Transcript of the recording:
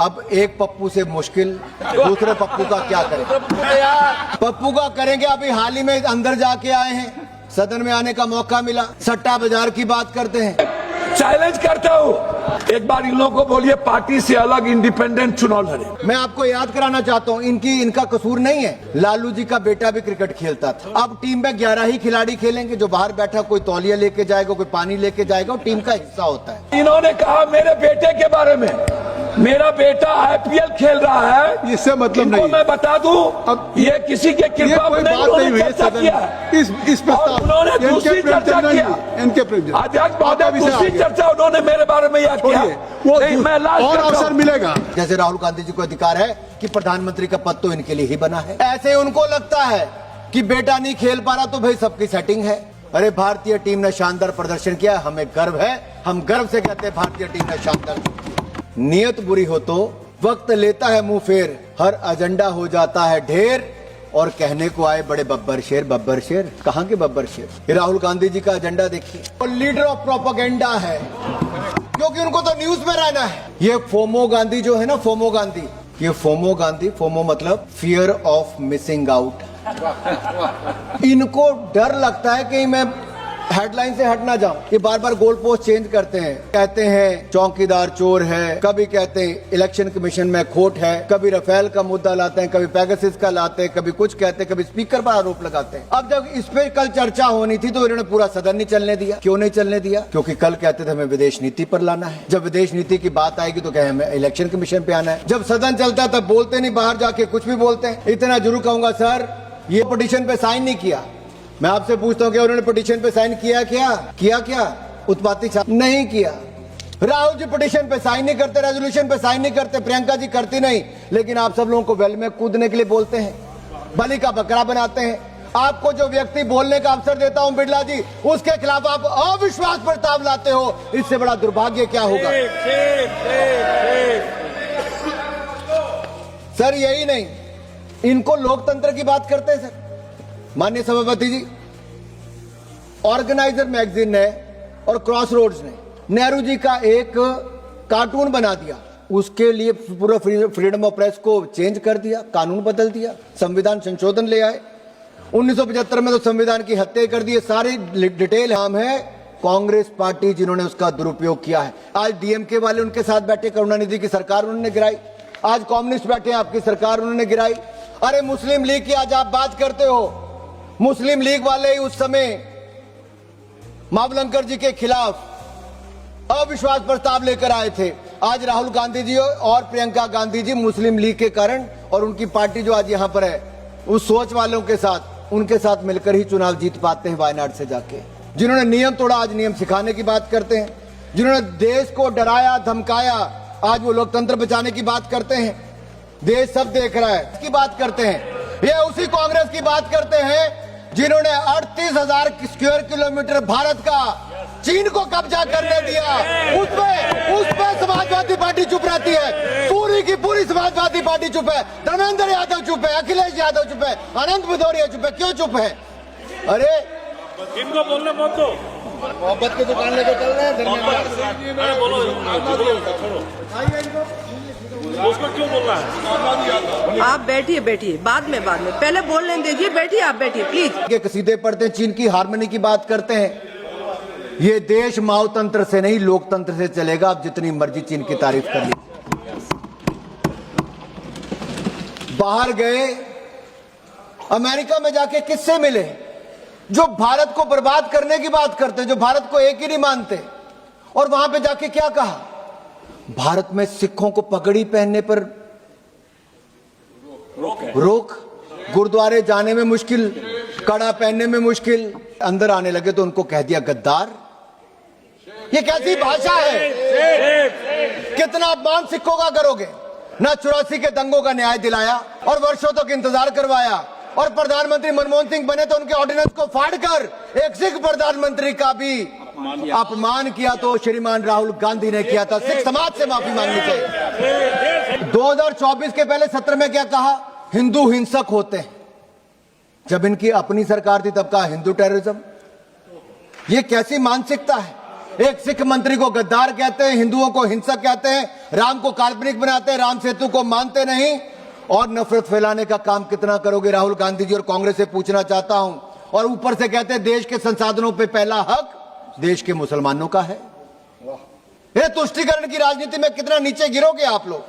अब एक पप्पू से मुश्किल, दूसरे पप्पू का क्या करें? पप्पू का करेंगे। अभी हाल ही में अंदर जाके आए हैं, सदन में आने का मौका मिला, सट्टा बाजार की बात करते हैं। चैलेंज करता हूँ, एक बार इन लोगों को बोलिए पार्टी से अलग इंडिपेंडेंट चुनाव लड़े। मैं आपको याद कराना चाहता हूँ, इनका कसूर नहीं है। लालू जी का बेटा भी क्रिकेट खेलता था। अब टीम में 11 ही खिलाड़ी खेलेंगे। जो बाहर बैठा कोई तौलिया लेके जाएगा, कोई पानी लेके जाएगा, वो टीम का हिस्सा होता है। इन्होंने कहा मेरे बेटे के बारे में, मेरा बेटा आईपीएल खेल रहा है, इससे मतलब नहीं। मैं बता दूं, अब ये किसी के कृपा कोई में बात नहीं हुई चर्चा किया है। इस प्रस्ताव उन्होंने दूसरी चर्चा किया, इनके प्रेसिडेंट अध्यक्ष महोदय दूसरी चर्चा उन्होंने मेरे बारे में याद किया। मैं और अवसर मिलेगा। जैसे राहुल गांधी जी को अधिकार है कि प्रधानमंत्री का पद तो इनके लिए ही बना है, ऐसे उनको लगता है कि बेटा नहीं खेल पा रहा तो भाई सबकी सेटिंग है। अरे भारतीय टीम ने शानदार प्रदर्शन किया, हमें गर्व है, हम गर्व से कहते हैं भारतीय टीम ने शानदार। नियत बुरी हो तो वक्त लेता है मुंह फेर, हर एजेंडा हो जाता है ढेर, और कहने को आए बड़े बब्बर शेर। कहां के बब्बर शेर? ये राहुल गांधी जी का एजेंडा देखिए, वो लीडर ऑफ प्रोपेगेंडा है, क्योंकि उनको तो न्यूज में रहना है। ये फोमो गांधी जो है ना, फोमो गांधी, ये फोमो गांधी, फोमो मतलब फियर ऑफ मिसिंग आउट। इनको डर लगता है कि मैं हेडलाइन से हट ना जाऊं। ये बार बार गोल पोस्ट चेंज करते हैं, कहते हैं चौकीदार चोर है, कभी कहते हैं इलेक्शन कमीशन में खोट है, कभी राफेल का मुद्दा लाते हैं, कभी पेगासस का लाते हैं, कभी कुछ कहते हैं, कभी स्पीकर पर आरोप लगाते हैं। अब जब इस पे कल चर्चा होनी थी तो इन्होंने पूरा सदन नहीं चलने दिया। क्यों नहीं चलने दिया? क्योंकि कल कहते थे हमें विदेश नीति पर लाना है। जब विदेश नीति की बात आएगी तो कहे हमें इलेक्शन कमीशन पे आना है। जब सदन चलता है तब बोलते नहीं, बाहर जाके कुछ भी बोलते हैं। इतना जरूर कहूंगा, सर ये पिटीशन पे साइन नहीं किया। मैं आपसे पूछता हूं कि उन्होंने पिटीशन पे साइन किया? उत्पाती छात्र नहीं किया। राहुल जी पिटीशन पे साइन नहीं करते, रेजोल्यूशन पे साइन नहीं करते, प्रियंका जी करती नहीं, लेकिन आप सब लोगों को वेल में कूदने के लिए बोलते हैं, बलि का बकरा बनाते हैं। आपको जो व्यक्ति बोलने का अवसर देता हूं बिड़ला जी, उसके खिलाफ आप अविश्वास प्रस्ताव लाते हो। इससे बड़ा दुर्भाग्य क्या होगा? सर यही नहीं, इनको लोकतंत्र की बात करते हैं। सर माननीय सभापति जी, ऑर्गेनाइजर मैगजीन ने और क्रॉसरोड्स ने नेहरू जी का एक कार्टून बना दिया, उसके लिए पूरा फ्रीडम ऑफ प्रेस को चेंज कर दिया, कानून बदल दिया, संविधान संशोधन ले आए। 1975 में तो संविधान की हत्या कर दी। सारी डिटेल नाम है कांग्रेस पार्टी जिन्होंने उसका दुरुपयोग किया है। आज डीएमके वाले उनके साथ बैठे, करुणानिधि की सरकार उन्होंने गिराई। आज कम्युनिस्ट बैठे, आपकी सरकार उन्होंने गिराई। अरे मुस्लिम लीग की आज आप बात करते हो, मुस्लिम लीग वाले उस समय मावलंकर जी के खिलाफ अविश्वास प्रस्ताव लेकर आए थे। आज राहुल गांधी जी और प्रियंका गांधी जी मुस्लिम लीग के कारण, और उनकी पार्टी जो आज यहां पर है, उस सोच वालों के साथ, उनके साथ मिलकर ही चुनाव जीत पाते हैं वायनाड से जाके। जिन्होंने नियम तोड़ा आज नियम सिखाने की बात करते हैं, जिन्होंने देश को डराया धमकाया आज वो लोकतंत्र बचाने की बात करते हैं। देश सब देख रहा है, इसकी बात करते हैं। ये उसी कांग्रेस की बात करते हैं जिन्होंने 38,000 स्क्वायर किलोमीटर भारत का चीन को कब्जा करने दिया। उस पे समाजवादी पार्टी चुप रहती है, पूरी की पूरी समाजवादी पार्टी चुप है। धर्मेंद्र यादव चुप है, अखिलेश यादव चुप है, अनंत भदौरिया चुप है। क्यों चुप है? अरे इनको बोलने मत दो, मोहब्बत की दुकान लेकर चल रहे हैं। उसको क्यों बोलना है? आप बैठिए, बाद में पहले बोलने दीजिए। बैठिए, आप बैठिए प्लीज। के कसीदे पढ़ते हैं, चीन की हार्मनी की बात करते हैं। ये देश माओतंत्र से नहीं लोकतंत्र से चलेगा। आप जितनी मर्जी चीन की तारीफ कर लीजिए। बाहर गए, अमेरिका में जाके किससे मिले? जो भारत को बर्बाद करने की बात करते, जो भारत को एक ही नहीं मानते। और वहां पे जाके क्या कहा? भारत में सिखों को पगड़ी पहनने पर रोक, गुरुद्वारे जाने में मुश्किल, कड़ा पहनने में मुश्किल। अंदर आने लगे तो उनको कह दिया गद्दार। ये कैसी भाषा है? कितना अपमान सिखों का करोगे? ना 84 के दंगों का न्याय दिलाया और वर्षों तक इंतजार करवाया, और प्रधानमंत्री मनमोहन सिंह बने तो उनके ऑर्डिनेंस को फाड़कर एक सिख प्रधानमंत्री का भी अपमान किया तो श्रीमान राहुल गांधी ने किया था। सिख समाज से माफी मांगनी चाहिए। 2024 के पहले सत्र में क्या कहा? हिंदू हिंसक होते हैं। जब इनकी अपनी सरकार थी तब कहा हिंदू टेररिज्म। ये कैसी मानसिकता है? एक सिख मंत्री को गद्दार कहते हैं, हिंदुओं को हिंसक कहते हैं, राम को काल्पनिक बनाते हैं, राम सेतु को मानते नहीं, और नफरत फैलाने का काम कितना करोगे राहुल गांधी जी और कांग्रेस से पूछना चाहता हूं। और ऊपर से कहते हैं देश के संसाधनों पे पहला हक देश के मुसलमानों का है। ये तुष्टीकरण की राजनीति में कितना नीचे गिरोगे आप लोग।